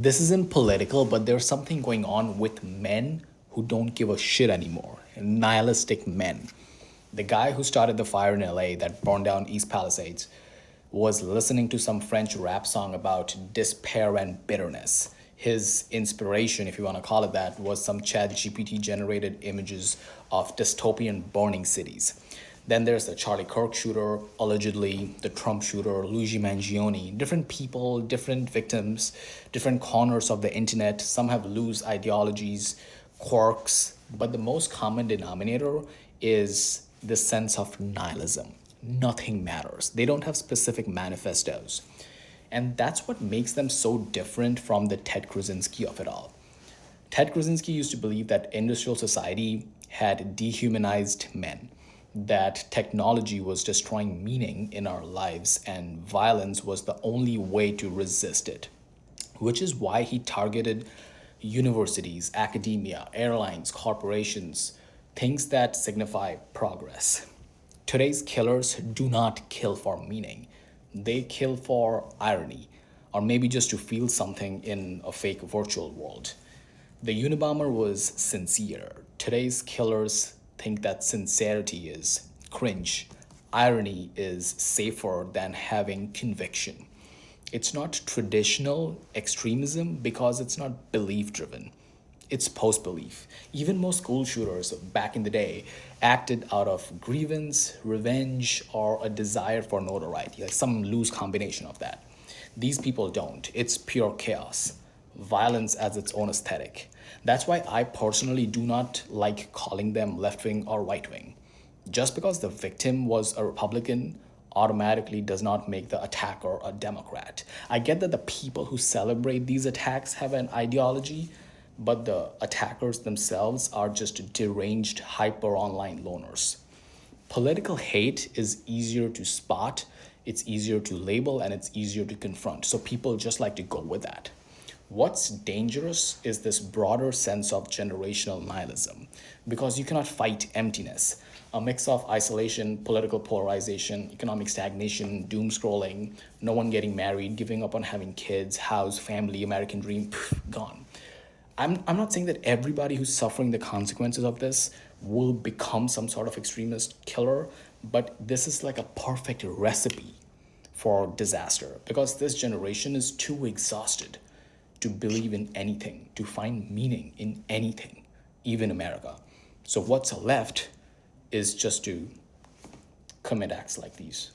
This isn't political, but there's something going on with men who don't give a shit anymore. Nihilistic men. The guy who started the fire in LA that burned down East Palisades was listening to some French rap song about despair and bitterness. His inspiration, if you want to call it that, was some Chat GPT generated images of dystopian burning cities. Then there's the Charlie Kirk shooter, allegedly the Trump shooter, Luigi Mangione. Different people, different victims, different corners of the internet. Some have loose ideologies, quirks, but the most common denominator is the sense of nihilism. Nothing matters. They don't have specific manifestos. And that's what makes them so different from the Ted Krasinski of it all. Ted Krasinski used to believe that industrial society had dehumanized men, that technology was destroying meaning in our lives, and violence was the only way to resist it, which is why he targeted universities, academia, airlines, corporations, things that signify progress. Today's killers do not kill for meaning, they kill for irony, or maybe just to feel something in a fake virtual world. The Unabomber was sincere. Today's killers think that sincerity is cringe. Irony is safer than having conviction. It's not traditional extremism because it's not belief driven. It's post belief. Even most school shooters back in the day acted out of grievance, revenge, or a desire for notoriety, like some loose combination of that. These people don't. It's pure chaos. Violence as its own aesthetic. That's why I personally do not like calling them left wing or right wing. Just because the victim was a Republican automatically does not make the attacker a Democrat. I get that the people who celebrate these attacks have an ideology, but the attackers themselves are just deranged hyper online loners. Political hate is easier to spot, it's easier to label, and it's easier to confront. So people just like to go with that. What's dangerous is this broader sense of generational nihilism because you cannot fight emptiness. A mix of isolation, political polarization, economic stagnation, doom scrolling, no one getting married, giving up on having kids, house, family, American dream, gone. I'm not saying that everybody who's suffering the consequences of this will become some sort of extremist killer, but this is like a perfect recipe for disaster because this generation is too exhausted to believe in anything, to find meaning in anything, even America. So what's left is just to commit acts like these.